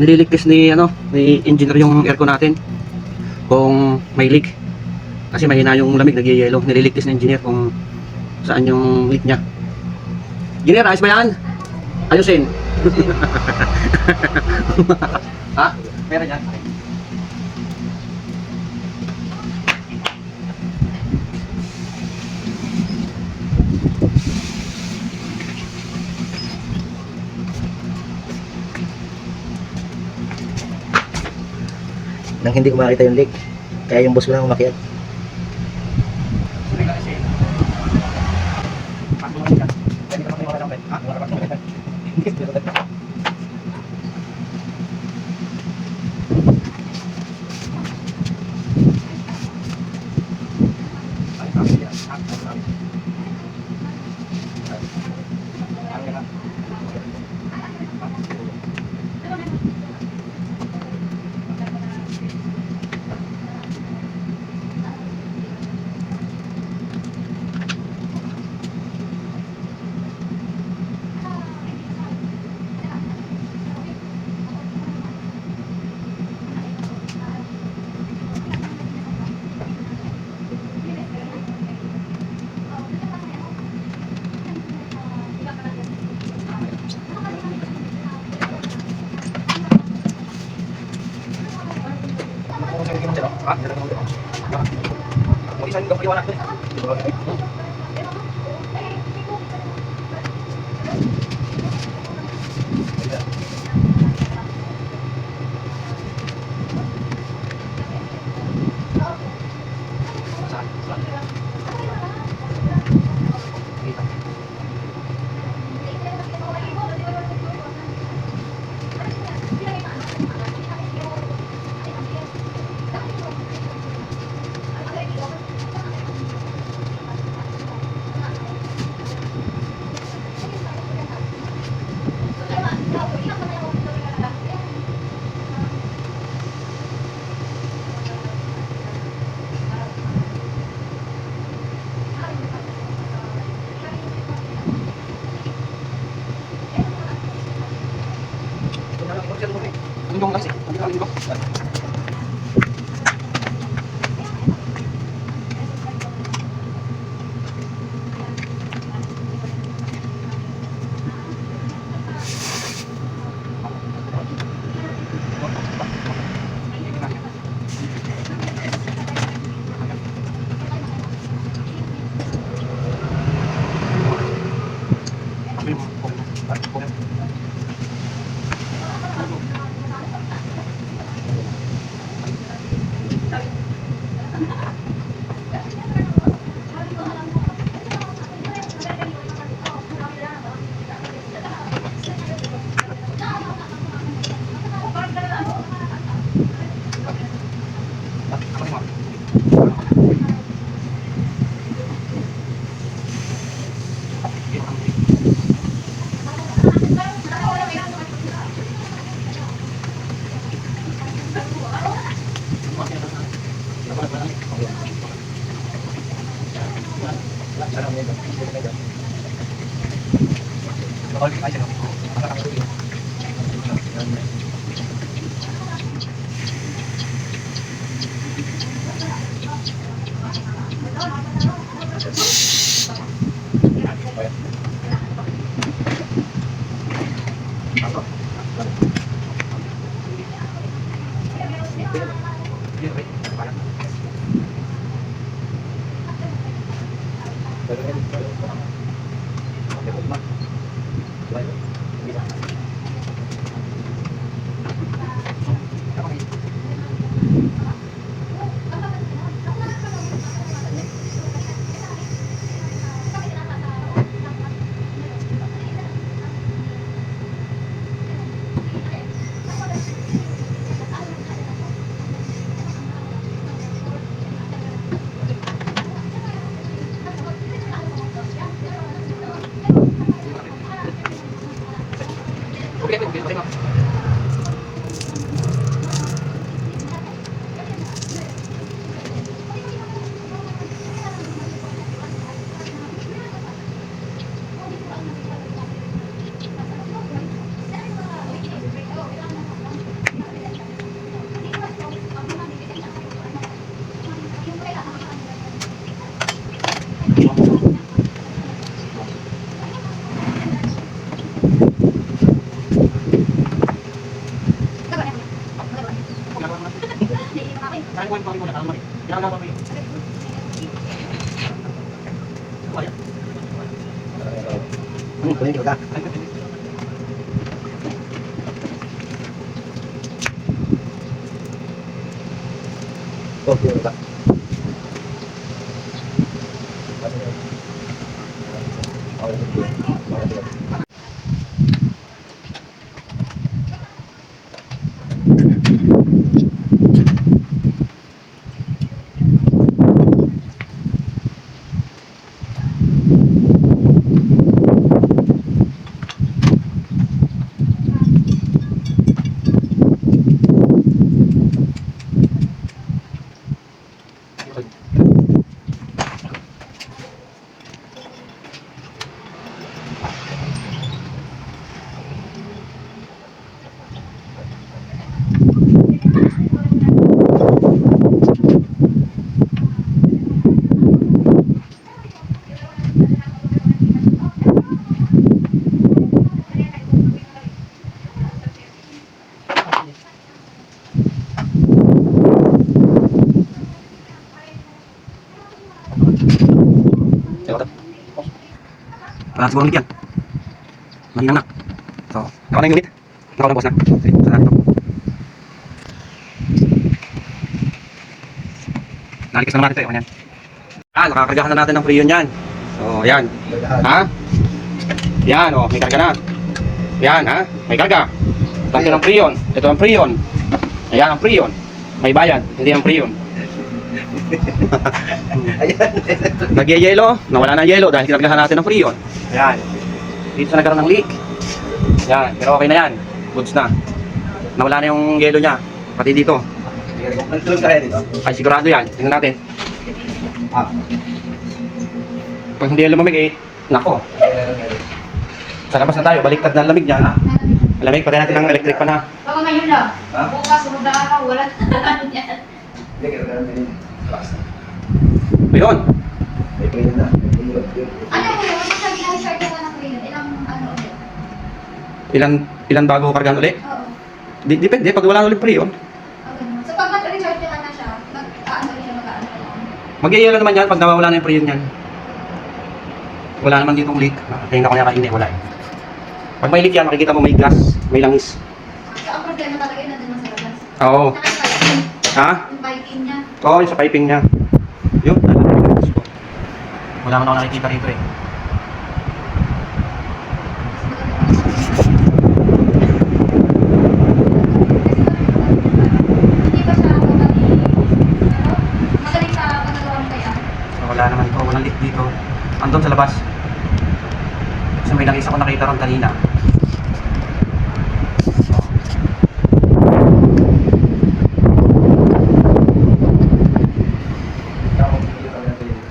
nililigtas ni engineer yung aircon natin kung may leak. Kasi mahina yung lamig, nagyayelo. Nililigtas ng engineer kung saan yung leak niya. Engineer, ayos ba yan? Ayusin. Ha? Meron yan. Nang hindi ko makita yung leak, kaya yung boss ko lang umakyat. Bye. na pa yun. Kunin ka. Oh, kunin ka. Wala siguro ulit yan. Mahinang na. So, ako na yung unit. Ako na boss na. Okay, saan ito? Nalikas na naman ito eh. Yan. Nakakargahan na natin ng Freon yan. So, yan. Ha? Yan, oh, may karga na. Yan, ha? May karga. Tanto ng Freon. Ito ang Freon. Ayan ang Freon. May bayan, hindi ang Freon. Nag-yellow, nawala na ang yellow dahil kinargahan natin ng Freon. Ayan. Dito sa nagkaroon ng leak. Yan, pero okay na yan. Goods na. Nawala na yung yellow niya. Pati dito. Tulog ka kaya dito? Ay, sigurado yan. Tingnan natin. Pag hindi yan lumamig eh, nako. Sa labas na tayo, baliktad na ang lamig niya. Lamig, patay natin ng electric pan ha. Baka ngayon lang. Bukas, sunod na araw, wala na yan. Hindi, kaya ganun. Ayun. May pwede na. Ano mo yun? Kapag ginahishart ka na ng ilang ano ulit? Ilan bago kargahan ulit? Oo. Depende, pag wala ulit Freon. So pag nag-recharge ka na siya, mag-aano rin siya, mag-aano ka lang. Mag-yellow naman yan pag nawawala na yung Freon yan. Wala naman ditong leak. Tingnan ko niya kainin, wala eh. Pag may leak yan, makikita mo may gas, may langis. So ang problema talaga yun nandun sa labas. Oo. Nakapiping. Ha? Yung piping niya. Oo, yung sa piping niya. Yun. Wala naman ako nakikita rito eh. Hindi ba siya magaling sa pagkagawa kaya? So, wala naman ito. Walang leak dito. Andun sa labas. Kasi may langis ako nakita ron kanina.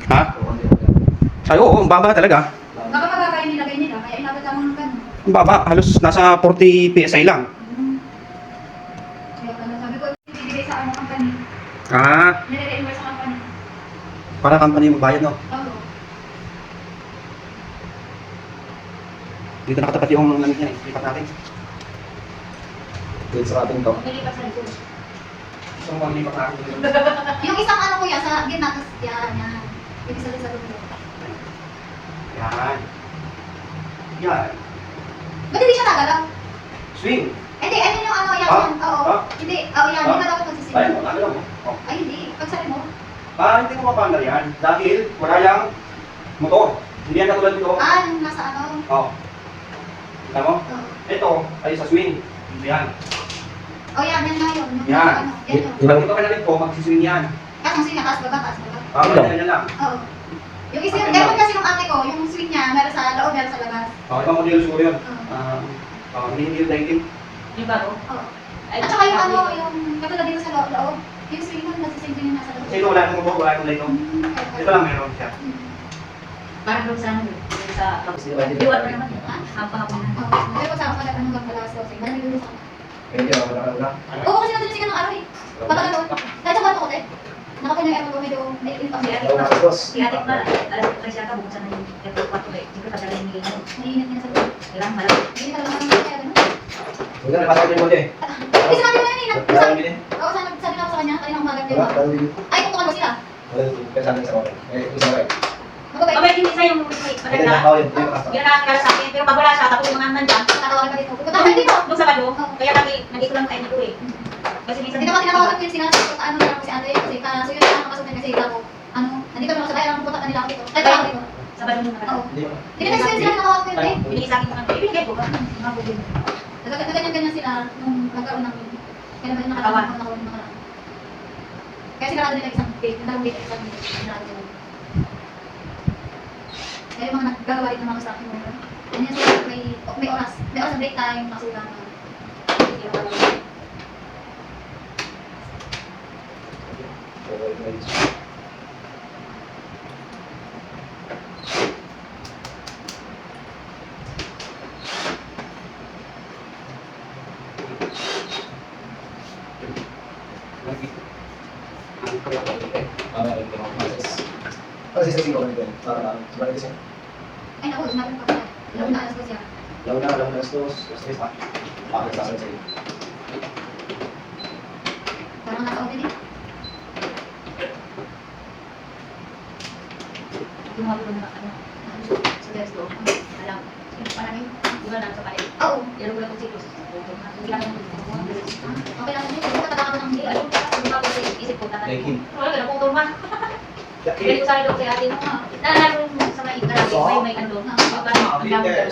Ha? Ay, oo, ang baba talaga. Baka mababa yung nilagay nila, kaya inabot lang ng gano'n. Ang baba, halos nasa 40 PSI lang. Kaya pala sabi ko, ibibigay sa ano company. Ah, Nire-reimburse sa company. para company yung magbayad, no? Oo. Dito nakatapat yung lamig niya eh. Lipat natin. Dito sa ating to. Nilipat sa likod. Gusto mo lipat natin. Yung isang ano kuya, sa gitna, tapos yan. Yung isa sa likod. Yan. Yan. Ba't hindi siya nagalaw? Swing. Hindi, ano yung ano, yan, Ah? yan. Oo. Ah? Hindi, yan. Ah? Hindi ka dapat magsisimula. Ay, ano lang mo? Oh. Ay, hindi. Pagsari mo. Hindi ko mapandar yan. Dahil wala yung motor. Hindi yan katulad nito. Yung nasa ano. Oh. Kita mo? Oo. Ito ay sa swing. Dito yan. Yan nga yun. Yung Yan. nasa ano. Yan yun. Pag ito ka na rin po, magsiswing yan. Kung sige, taas baba, taas baba. Ganyan lang. Oo. Yung isa, ewan kasi nung ate ko, yung swing niya, meron sa loob, meron sa labas. Ibang modelo siguro yun. Oo. Hindi yung dating. Di ba, no? Oo. At saka yung ano, yung katulad dito sa loob, yung swing nun, nasising din yung nasa loob. Kasi ito wala akong motor, wala akong light. Ito lang meron siya. Parang doon sa ano, doon sa liwat pa naman. Ang pahapon na. Oo. Pero pag sa ako, ano lang pala sa swing, malamig dito sa ako. Medyo wala ka. Oo, kasi nandun siya ng araw eh. Pagka ano, kahit sa kwarto ko, nakapanya yung aircon ko, medyo naiinit pa. Si Ate Daw pa, mga boss. si Ate pa, alam ko kasi ata buksan na yung aircon kwarto eh. Siyempre pa siya rin nilin yun. Naiinit niya sa loob. Kailangan malaki. Hindi ka lang naman kaya gano'n. Huwag na, pasok yung bote. Kasi sinabi mo na yun, Wala kang bili. oo, sabi na ako sa kanya, kanina umaga, di Wala, ba? wala kang bili. Ay, kung Tapos sila. Kaya sabi sa mga isa ba? Magkabay. Mabait din isa yung maganda. Yun nakakilala sa akin. Pero pag wala siya, tapos yung mga nandyan, Tatawagan ka dito. Pupunta ka dito. nung Sabado, kaya nandito lang kayo nito eh. Kasi minsan, Hindi naman tinatawagan ko yung sila. Ano lang ako si Andre. Kasi kaso yun ang makasutin kasi ako. Ano, nandito naman ako sa bayan. Ang pupunta kanila ako dito. Ay, tawag dito. Sabado nung nakaraan. Oo. Hindi na kasi sila tinatawagan ko yun eh. Binigay sa akin yung mga ibinigay ko ba? Mga bubin. Ganyan-ganyan sila nung nagkaroon ng kailan ba yung nakaraang. Kaya sinarado nila isang date, yung dalawang date, isang date, sinarado nila. Kaya yung mga naggagawa dito ng mga staff mo, ganyan sila, may oras na break time, masulang na. Ano sa sino ko para sabay kasi. Ay naku, sinabi ko pala. Alam na alas ko siya. Lawan na dos, tres pa. Bakit sa akin? Parang naka-open eh. Gumawa ko na ano, sa resto. Alam, parang yun, di ba lang sa palit. Oo. Pero wala ko silos. Hindi lang ako Okay lang yun. Kung katataka ko ng hindi, alam ko. Ano ba kasi isip ko tatanong Like him. ko. Wala, wala putol man. Kaya ko sa akin doon kay ate, naalala ko sa may karabi, may ano, ang dami.